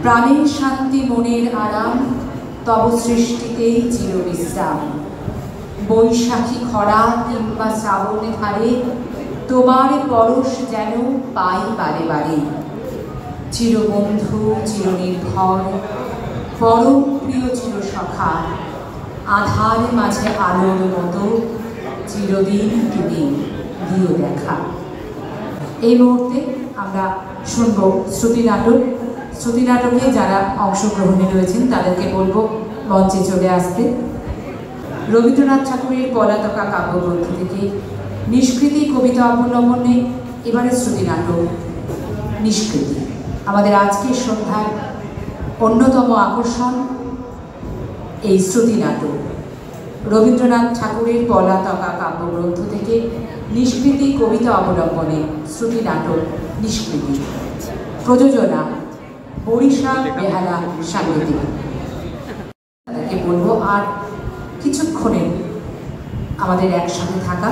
প্রাণের শান্তি মনের আরাম, তব সৃষ্টিতেই চিরবিশ্রাম। বৈশাখী খরা কিংবা শ্রাবণে ধারে তোমার পরশ যেন পাই বারে বারে। চিরবন্ধু চিরনির্ভর পরম প্রিয় চিরসখা, আধার মাঝে আলোর মতো চিরদিন তুমি দিও দেখা। এই মুহূর্তে আমরা শুনব শ্রুতি নাটক। শ্রুতি নাটকে যারা অংশগ্রহণে রয়েছেন তাদেরকে বলবো মঞ্চে চলে আসতে। রবীন্দ্রনাথ ঠাকুরের পলাতকা কাব্যগ্রন্থ থেকে নিষ্কৃতি কবিতা অবলম্বনে এবারে শ্রুতি নাটক নিষ্কৃতি। আমাদের আজকের সন্ধ্যার অন্যতম আকর্ষণ এই শ্রুতি নাটক। রবীন্দ্রনাথ ঠাকুরের পলাতকা কাব্যগ্রন্থ থেকে নিষ্কৃতি কবিতা অবলম্বনে শ্রুতি নাটক নিষ্কৃতি। প্রযোজনা বরিশা বেহালা সাংগীতিক। তাদেরকে বলবো আর কিছুক্ষণে আমাদের একসাথে থাকা,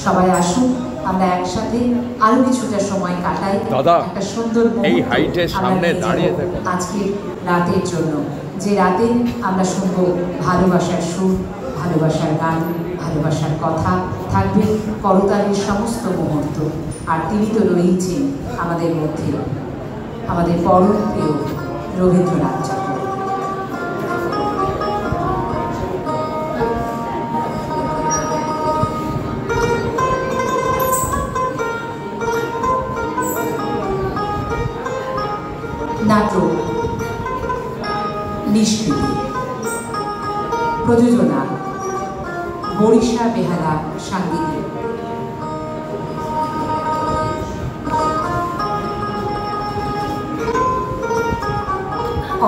সবাই আসুন আমরা একসাথে আরো কিছুটা সময় কাটাই। একটা সুন্দর আজকে রাতের জন্য, যে রাতে আমরা শুনবো ভালোবাসার সুর, ভালোবাসার গান, ভালোবাসার কথা, থাকবে করতালির সমস্ত মুহূর্ত। আর তিনি তো রয়েছেন আমাদের মধ্যে, আমাদের পরম প্রিয় রবীন্দ্রনাথ ঠাকুর। নাটক নিষ্কৃতি। প্রযোজনা বরিশা বেহালা সাংগীতিক।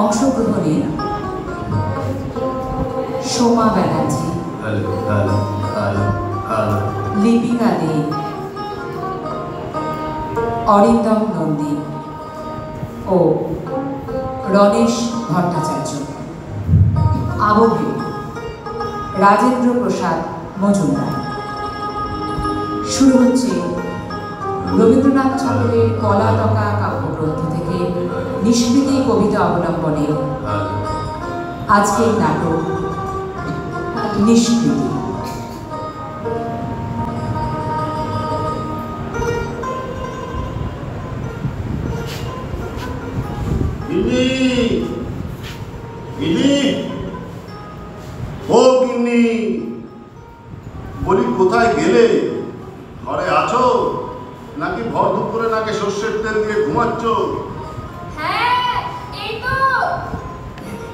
অংশগ্রহণে সোমা ব্যানার্জি, লিপিকা দে, অরিন্দম নন্দী ও রণেশ ভট্টাচার্য। আবহে রাজেন্দ্র প্রসাদ মজুমদার। শুরু হচ্ছে রবীন্দ্রনাথ ঠাকুরের পলাতকা কাব্যগ্রন্থ থেকে নিষ্কৃতি কবিতা অবলম্বনে আজকের নাটক নিষ্কৃতি। বলি কোথায় গেলে? ঘরে আছো নাকি ভর দুপুরে নাকি সর্ষের তেল দিয়ে ঘুমাচ্ছ? হ্যাঁ এই তো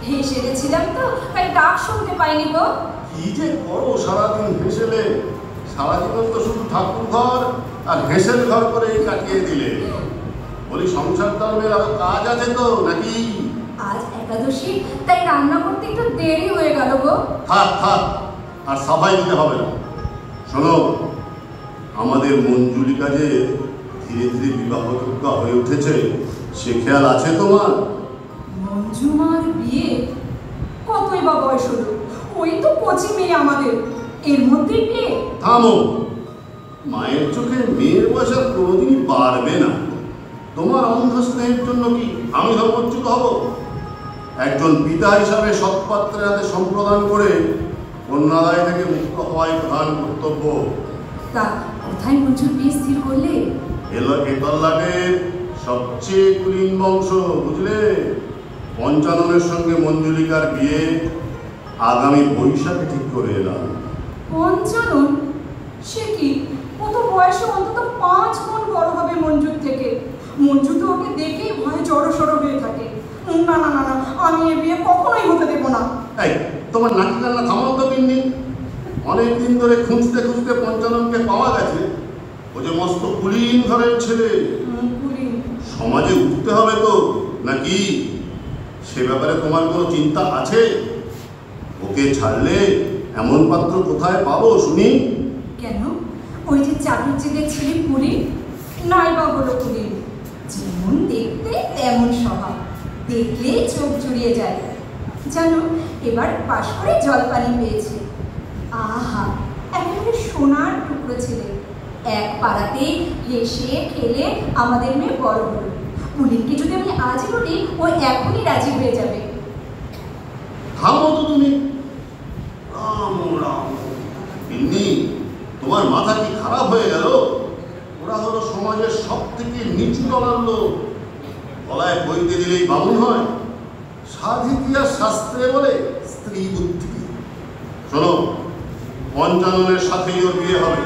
হেসে গেছিলাম তো তাই ডাক শুনতে পাইনি গো। কি যে করো সারাদিন হেসেলে? সারা জীবন তো শুধু ঠাকুর ঘর আর হেসেল ঘর করেই কাটিয়ে দিলে। বলি সংসার ধর্মের আরো কাজ আছে তো নাকি? আজ একাদশী তাই রান্না করতে একটু দেরি হয়ে গেল গো। থাক থাক, আর সাফাই দিতে হবে না। শোনো, আমাদের মঞ্জুলিকা যে ধীরে ধীরে বিবাহযোগ্য হয়ে উঠেছে, সে খেয়াল আছে তোমার? মঞ্জুমার বিয়ে কতই বা বয়স হলো? ওই তো কচি মেয়ে আমাদের, এর মধ্যে বিয়ে? থামো, মায়ের চোখে মেয়ের বয়স আর কোনোদিনই বাড়বে না। তোমার অন্ধ স্নেহের জন্য কি আমি ধর্মচ্যুত হব? একজন পিতা হিসাবে সৎপাত্রের হাতে সম্প্রদান করে কন্যাদায় থেকে মুক্ত হওয়াই প্রধান কর্তব্য। তা কোথায় মঞ্জুর বিয়ে স্থির করলে? এতল্লাটের সবচেয়ে কুলীন বংশ, বুঝলে? পঞ্চাননের সঙ্গে মঞ্জুলিকার বিয়ে আগামী বৈশাখে ঠিক করে এলাম। পঞ্চানন? সে কি? ও তো বয়সে অন্তত 5 গুণ বড় হবে মঞ্জুর থেকে। মঞ্জু তো ওকে দেখেই ভয়ে জড়সড় হয়ে থাকে। না না না না, আমি এ বিয়ে কখনোই হতে দেব না। এই তোমার নাকি কান্না থামাও তো বিন্নি। অনেকদিন ধরে খুঁজতে খুঁজতে পঞ্চাননকে পাওয়া গেছে। ও যে মস্ত কুলীন ঘরের ছেলে। সমাজে উঠতে হবে তো নাকি? সে ব্যাপারে তোমার কোনো চিন্তা আছে? ওকে ছাড়লে এমন পাত্র কোথায় পাবো শুনি? কেন? ওই যে চাটুর্যেদের ছেলে পুরী, নাই বা হলো পুরী। যেমন দেখতে তেমন স্বভাব, দেখলে চোখ জুড়িয়ে যায়। জানো, এবার পাশ করে জলপানি পেয়েছে। আহা, একেবারে সোনার টুকরো ছেলে। এক পাড়াতে হেসে খেলে আমাদের মেয়ে বড় হলো। পুলিনকে যদি আমি আজই বলি, ও এখনই রাজি হয়ে যাবে। থামো তো তুমি। রাম রাম, গিন্নি, তোমার মাথা কি খারাপ হয়ে গেল? ওরা হলো সমাজের সব থেকে নিচু তলার লোক। গলায় বইতে দিলেই বামুন হয়। সাধিকি আর শাস্ত্রে বলে স্ত্রী বুদ্ধি। শোনো, পঞ্চাননের সাথেই ওর বিয়ে হবে।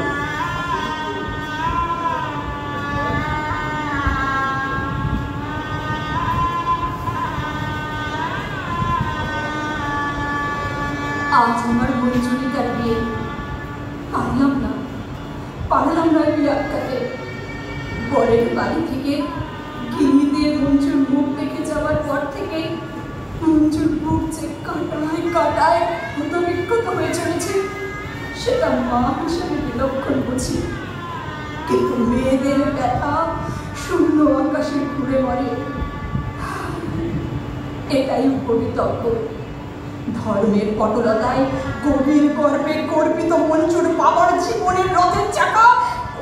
আজ আমার মঞ্জুরিতার বিয়ে। পারলাম না বিয়ে আটকাতে। বরের বাড়ি থেকে গিন্নিদের মঞ্জুর মুখ দেখে যাওয়ার পর থেকে মঞ্জুর মুখ যে কাটায় হতবিক্ষত হয়ে চলেছে, সেটা মা হিসেবে বিলক্ষণ বুঝি। কিন্তু মেয়েদের ব্যথা শূন্য আকাশে ঘুরে মরে, এটাই পরিতজ্ঞ। ধর্মের পটলতায় গভীর গর্বে গর্বিত মঞ্জুর বাবার জীবনের রথের চাকা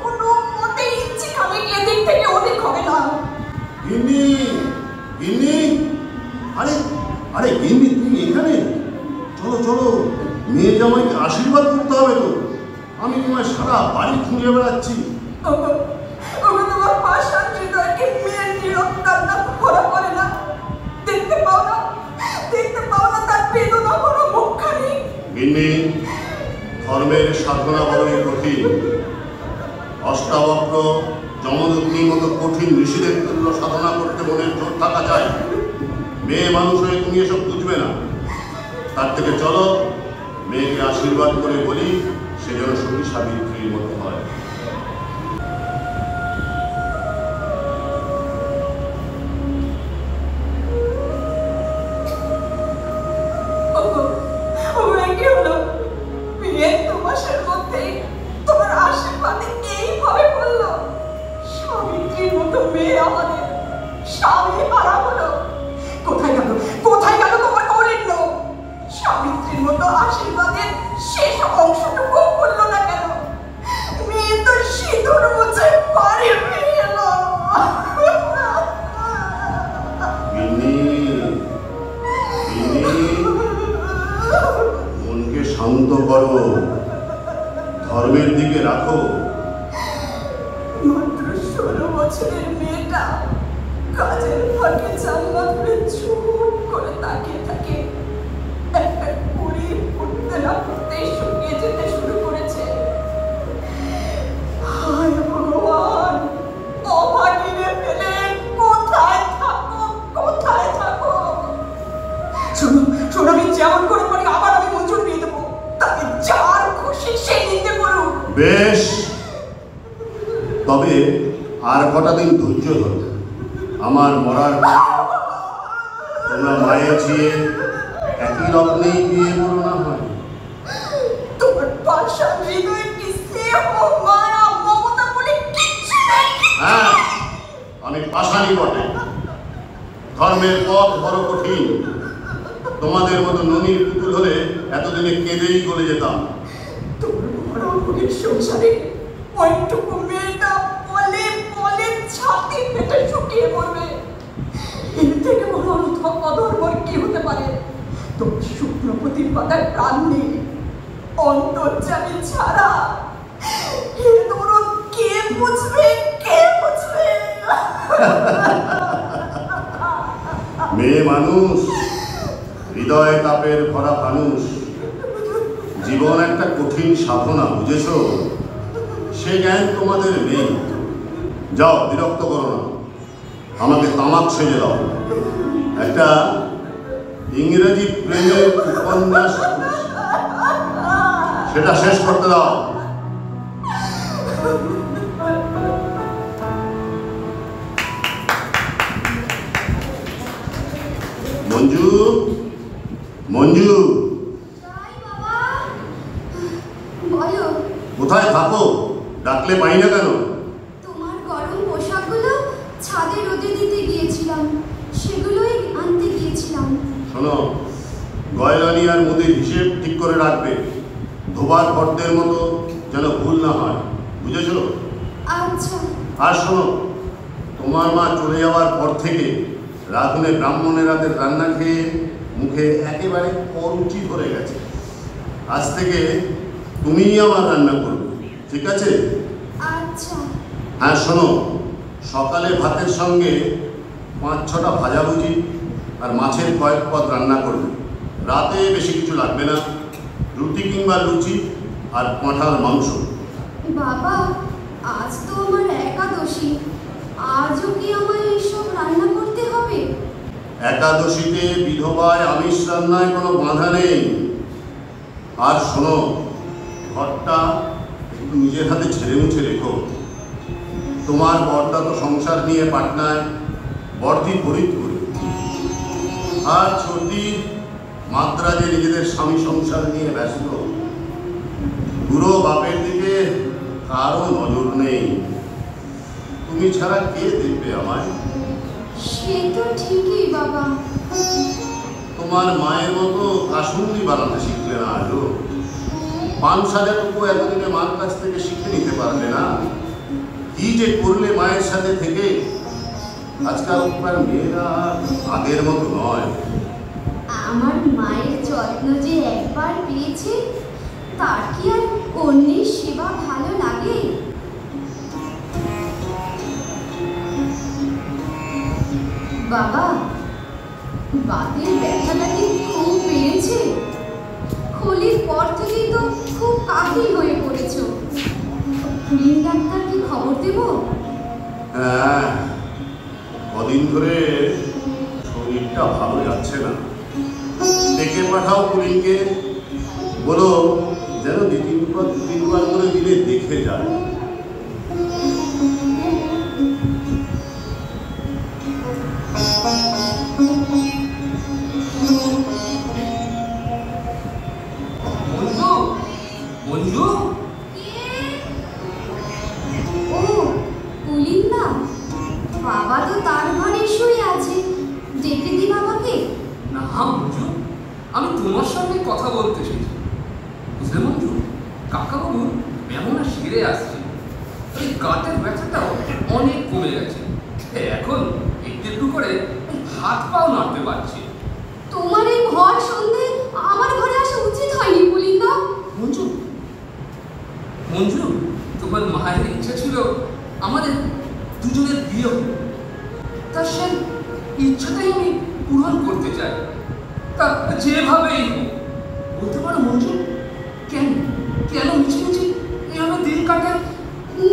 কোনো মতে ইচ্ছে খাবে এদিক থেকে ওদিক হবে না। গিন্নি, গিন্নি, আরে গিন্নি, তুমি এখানে? চলো চলো, মেয়ে জামাইকে আশীর্বাদ করতে হবে তো। আমি তোমায় সারা বাড়ি খুঁজে বেড়াচ্ছি। তোমার পাষাণ হৃদয়কে মেয়ের নীরব কান্না ভরা পড়ে না? দেখতে পাও না তার বেদনা ভরা মুখখানি? গিন্নি, ধর্মের সাধনা বড়ই কঠিন। অষ্টাবক্র যমদগ্নির মতো কঠিন ঋষিদের তুল্য সাধনা করতে মনের জোর থাকা যায়। মেয়ে মানুষ হয়ে তুমি এসব বুঝবে না। তার থেকে চলো, মেয়েকে আশীর্বাদ করে বলি সে যেন সতী সাবিত্রীর মতো হয়। তোমার আশীর্বাদে এইভাবে বললো সাবিত্রীর মতো মেয়ে আমাদের স্বামী হারা হলো। কোথায় গেল তোমার কৌলিন্য? সাবিত্রীর মতো আশীর্বাদের শেষ অংশটুকু বললো না কেন? মেয়ে তো সিঁদুর মুছে বাড়ি ফিরে এলো। মনকে শান্ত করো, ধর্মের দিকে রাখো। মাত্র 16 বছরের মেয়েটা কাজের ফাঁকে জানলা ধরে চুপ করে তাকিয়ে থাকে। একটা কুড়ি ফুটতে না ফুটতেই শুকিয়ে যেতে শুরু করেছে। হায় ভগবান, অভাগিনে ফেলে কোথায় থাকো? শোনো, আমি যেমন করে পারি আবার আমি মঞ্জুর দিয়ে দেবো। তাকে যার খুশি সে নিতে করুক। বেশ, তবে আর কটা দিন ধৈর্য ধরো। আমার মরার তোমরা মায়ের ছিয়ে একই রকমেই বিয়ে করো না হয়। তোমার পাষাণ হৃদয়ে কি স্নেহ, মায়া, মমতা বলে কিচ্ছু নেই? হ্যাঁ, আমি পাষাণই বটে। ধর্মের পথ বড় কঠিন। তোমাদের মতো ননির পুতুল হলে এতদিনে কেঁদেই গলে যেতাম। তোমার বড় ভোগের সংসারে ওইটুকু মেয়েটা বলে ছাতি ফেটে শুকিয়ে পড়বে। এর থেকে বড় অধর্মর কি হতে পারে? তোমার শুক্রপতির পাতায় প্রাণ নেই, অন্তর্যামী ছাড়া। এ দরদ কে বুঝবে? মেয়ে মানুষ, হৃদয় তাপের ভরা মানুষ। জীবন একটা কঠিন সাধনা, বুঝেছ? সে জ্ঞান তোমাদের নেই। যাও, বিরক্ত করো না, আমাকে তামাক সেজে দাও। একটা ইংরেজি প্রেমের উপন্যাস সেটা শেষ করতে দাও। মঞ্জু, কোথায় থাকো? ডাকলে পাই না কেন? তোমার গরম পোশাকগুলো ছাদে রোদে দিতে গিয়েছিলাম, সেগুলোই আনতে গিয়েছিলাম। শোনো, গয়লানি আর মুদির হিসেব ঠিক করে রাখবে। ধোবার ফর্দের মতো যেন ভুল না হয়, বুঝেছো? আচ্ছা। আর শোনো, তোমার মা চলে যাওয়ার পর থেকে রাঁধুনে ব্রাহ্মণের রাতের রান্না খেয়ে মুখে একেবারে অরুচি ধরে গেছে। আজ থেকে তুমিই আমার রান্না করবে, ঠিক আছে? আচ্ছা। হ্যাঁ শোনো, সকালে ভাতের সঙ্গে 5-6টা ভাজাভুজি আর মাছের কয়েক পদ রান্না করবে। রাতে বেশি কিছু লাগবে না, রুটি কিংবা লুচি আর কাঁঠাল মাংস। বাবা, আজ তো আমার একাদশী, আজও কি আমায় এইসব রান্না করতে হবে? একাদশীতে বিধবায় আমিষ রান্নায় কোনো বাধা নেই। আর শোনো, ঘরটা একটু নিজের হাতে ছেড়ে মুছে রেখো। তোমার বর্দা তো সংসার নিয়ে পাটনায়, বর্দি ফরিদপুরে, আর ছোটি মাদ্রাজে নিজেদের স্বামী সংসার নিয়ে ব্যস্ত। বুড়ো বাপের দিকে কারো নজর নেই। তুমি ছাড়া কে দেখবে আমায়? সে তো ঠিকই বাবা। তোমার মায়ের মতো কাসুন্দি বানাতে শিখলে না আজও? পান সাজাটুকু এতদিনে মার কাছ থেকে শিখে নিতে পারলে না? কি যে করলে মায়ের সাথে থেকে। আজকালকার মেয়েরা আগের মতো নয়। আমার মায়ের যত্ন যে একবার পেয়েছে, তার কি আর অন্যের সেবা ভালো লাগে? বাবা, বাতের ব্যথাটা কি খুব বেড়েছে? হোলির পর থেকেই তো খুব কাহিল হয়ে পড়েছো। পুলিন ডাক্তারকে খবর দেব? হ্যাঁ, কদিন ধরে শরীরটা ভালো যাচ্ছে না। ডেকে পাঠাও পুলিনকে, বলো যেন দুদিনবার করে দিনে দেখে যায়। মঞ্জু, মঞ্জু, ও পুলিন না, বাবা তো তার ঘরে শুয়ে আছে, ডেকে দি বাবাকে। না মঞ্জু, আমি তোমার সঙ্গে কথা বলতে এসেছি। বুঝলে মঞ্জু, কাকাবাবু এমন সেরে আসছে, ওই গাঁটের ব্যথাটাও অনেক কমে গেছে। এখন একটু একটু করে হাত পাও নাড়তে পারছি। তোমার এই ঘর সন্ধে আমার ঘরে আসা উচিত হয়নি পুলিনদা। মঞ্জু, মঞ্জু, তোমার মায়ের ইচ্ছা ছিল আমাদের দুজনের বিয়ে হোক। তার সেই ইচ্ছাটাই আমি পূরণ করতে চাই। তা যেভাবেই হোক, বলতে পারো মঞ্জু, কেন কেন মিছে মিছে এভাবে দিন কাটে?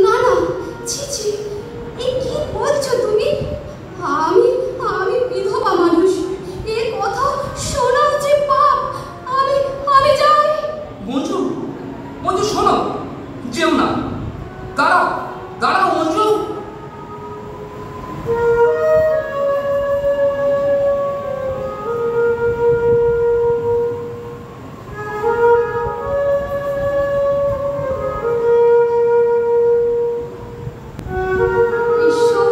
না না, ছি ছি, এই কি বলছো তুমি? আমি আমি বিধবা মানুষ, এই কথা শোনাও যে পাপ। আমি যাই। মঞ্জু, মঞ্জু শোনো, যেও না, দাঁড়াও দাঁড়াও মঞ্জু। ঈশ্বর,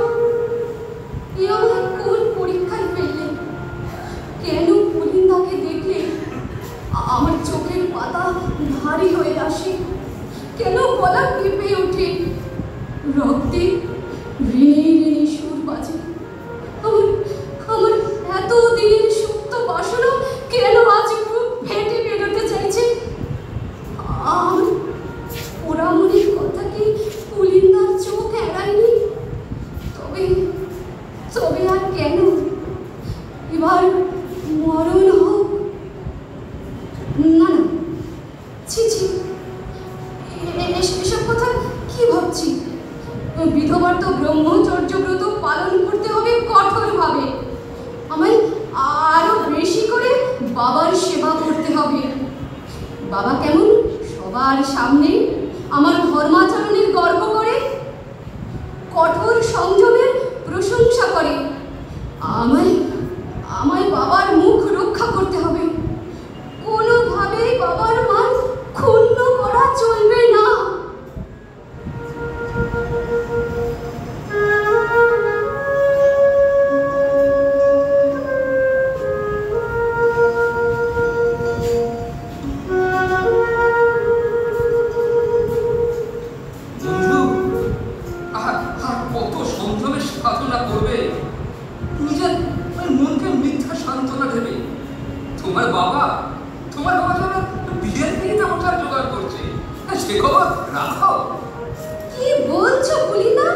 এ আমায় কোন পরীক্ষায় ফেললে? কেন পুলিনদাকে দেখলে আমার চোখের পাতা ভারী হয়ে আসে? কেন গলা কেঁপে ওঠে? রক্তে ঋণে ঋণে সুর বাজে। আমার এত দিনের সুপ্ত বাসনা কেন আজ বুক ফেটে বেরোতে চাইছে? আমার পোড়ামনির কথা কি পুলিনদার চোখ এড়ায়নি? তবে আর কেন? এবার মরণ হোক। না না, ছি ছি, এসব কথা কি ভাবছি? বিধবার তো ব্রহ্মচর্য ব্রত পালন করতে হবে কঠোরভাবে। আমায় আরো বেশি করে বাবার সেবা করতে হবে। বাবা কেমন সবার সামনে আমার ধর্মাচরণের গর্ব করে, কঠোর সংযমের প্রশংসা করে। আমায় বাবার মুখ রক্ষা করতে হবে। কোনোভাবেই বাবার মান ক্ষুণ্ণ করা চলবে না। বন্ধু, আর কত সংযমের সাধনা তোমার বাবা যেন বিয়ের দিকে ওঠার জোগাড় করছে, সে খবর রাখো। কি বলছো পুলিনা?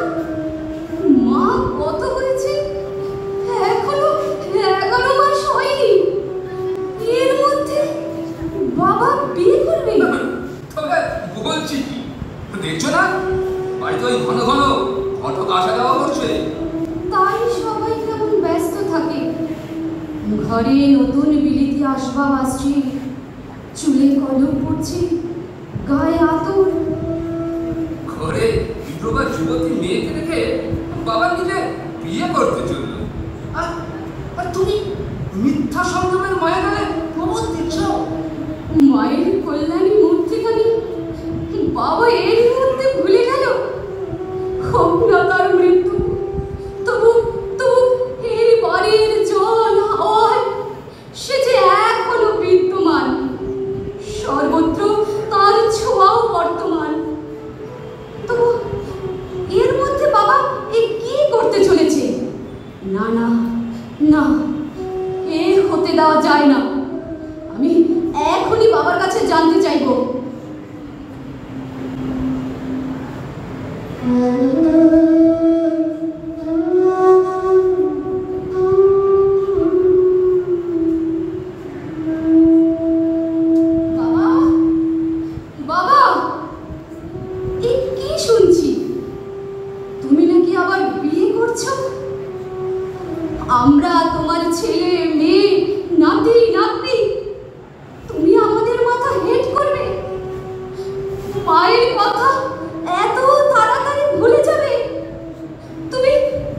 মা কত হয়েছে? এখনো 11 মাস হয়নি। এর মধ্যে বাবা বিয়ে করবে? তবে বলছি কি, দেখছো না বাড়িতে ওই ঘন ঘন ঘটক আসা যাওয়া করছে। তাই সবাই কেমন ব্যস্ত থাকে। ঘরে নতুন বিলিতি আসবাব আসছে, চুলে কলম পড়ছে, গায়ে আতর। ঘরে বিধবা যুবতী মেয়েকে দেখে বাবা নিজে বিয়ে করতে চলল। আর তুমি মিথ্যা সংযমের মায়া গেলে প্রবোধ দিচ্ছ। মায়ের কল্যাণী মূর্তিখানি বাবা এর মধ্যে ভুলে গেল। হোক না তার মৃত্যু, তবু এই বাড়ির জল হাওয়ায় সে যে এখনো বিদ্যমান, সর্বত্র তার ছোঁয়াও বর্তমান। তবু এর মধ্যে বাবা এ কি করতে চলেছে? না না না, এ হতে দেওয়া যায় না। আমি এখনই বাবার কাছে জানতে চাইব। বাবা, বাবা, এ কি শুনছি? তুমি নাকি আবার বিয়ে করছো? আমরা তোমার ছেলে মেয়ে নাতি নাতনি, তুমি আমাদের মাথা হেট করবে? মায়ের কথা এত তাড়াতাড়ি ভুলে যাবে?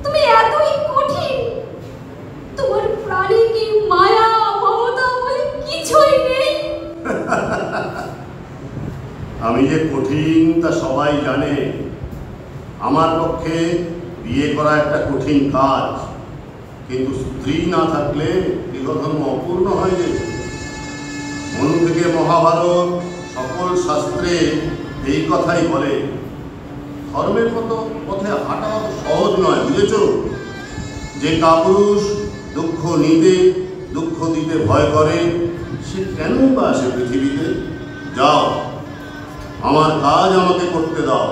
তুমি এতই কঠিন? তোমার প্রাণে কি মায়া মমতা বলে কিছুই নেই? আমি যে কঠিন তা সবাই জানে। আমার পক্ষে বিয়ে করা একটা কঠিন কাজ, কিন্তু স্ত্রী না থাকলে গৃহধর্ম অপূর্ণ হয়ে যায়। মনু থেকে মহাভারত সকল শাস্ত্রে এই কথাই বলে। ধর্মের মতো পথে হাঁটা অত সহজ নয়, বুঝেছ? যে কাপুরুষ দুঃখ নিতে দুঃখ দিতে ভয় করে, সে কেন বা আসে পৃথিবীতে? যাও, আমার কাজ আমাকে করতে দাও।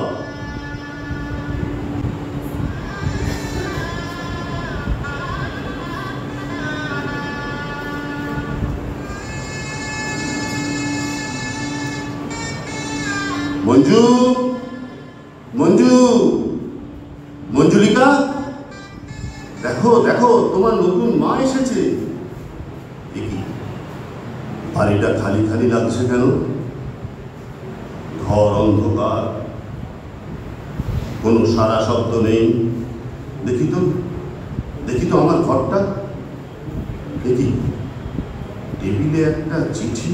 মঞ্জু, মঞ্জু, মঞ্জুলিকা, দেখো দেখো, তোমার নতুন মা এসেছে। বাড়িটা খালি খালি লাগছে কেন? ঘর অন্ধকার, কোনো সারা শব্দ নেই। দেখি তো আমার ঘরটা। দেখি, টেবিলে একটা চিঠি।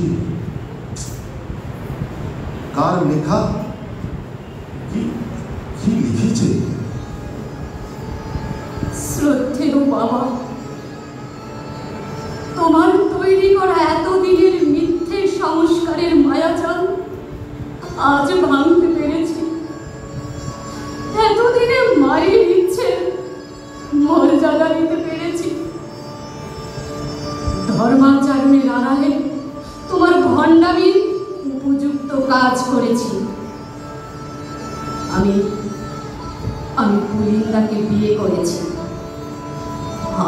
কার লেখা? কি লিখেছে? শ্রদ্ধেয় বাবা, তোমার তৈরি করা এতদিনের মিথ্যে সংস্কারের মায়াজাল আজ ভাঙতে পেরেছি। এতদিনে মায়ের ইচ্ছে মর্যাদা দিতে পেরেছি। ধর্মাচরণের আড়ালে তোমার ভণ্ডামির উপযুক্ত কাজ করেছি। আমি পুলিন্দাকে বিয়ে করেছি।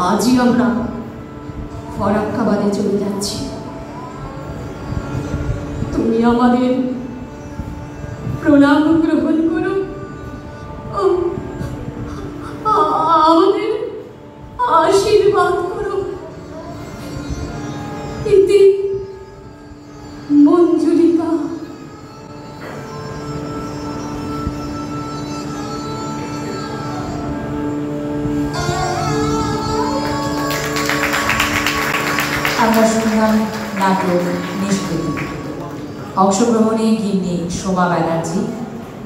আজই আমরা ফরাক্কাবাদে চলে যাচ্ছি। তুমি আমাদের প্রণাম গ্রহণ করো, আমাদের আশীর্বাদ করো। ইতি মঞ্জুলিকা। আমরা শুনলাম নাটক নিষ্কৃতি। অংশগ্রহণে গিন্নি সোমা ব্যানার্জি,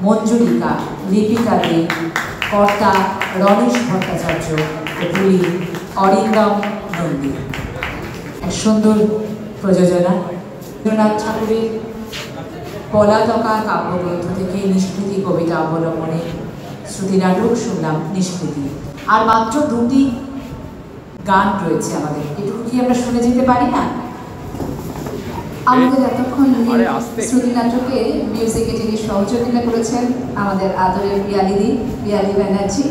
মঞ্জুলিকা লিপিকা দে, কর্তা রণেশ ভট্টাচার্য ও পুলি অরিন্দম নন্দী। এক সুন্দর প্রযোজনা। রবীন্দ্রনাথ ঠাকুরের পলাতকা কাব্যগ্রন্থ থেকে নিষ্কৃতি কবিতা অবলম্বনে শ্রুতি নাটক শুনলাম নিষ্কৃতি। আর মাত্র 2টি গান রয়েছে আমাদের, এটুকু কি আমরা শুনে যেতে পারি না? আমাদের এতক্ষণ শ্রুতি নাটকে মিউজিকে যিনি সহযোগিতা করেছেন আমাদের আদরের পিয়ালি ব্যানার্জি।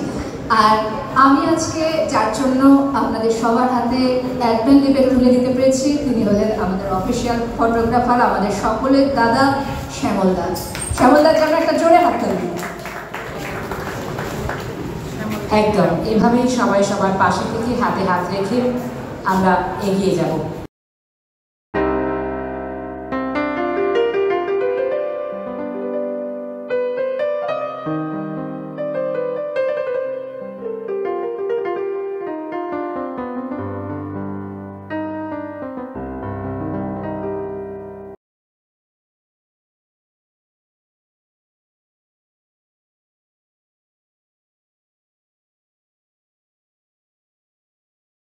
আর আমি আজকে যার জন্য আপনাদের সবার হাতে অ্যাডভেন লেবেল তুলে দিতে পেরেছি তিনি হলেন আমাদের অফিসিয়াল ফটোগ্রাফার, আমাদের সকলের দাদা শ্যামল দাস। শ্যামল দার জন্য একটা জোরে হাত তালি। একদম এভাবেই সবাই সবার পাশে থেকে হাতে হাত রেখে আমরা এগিয়ে যাব।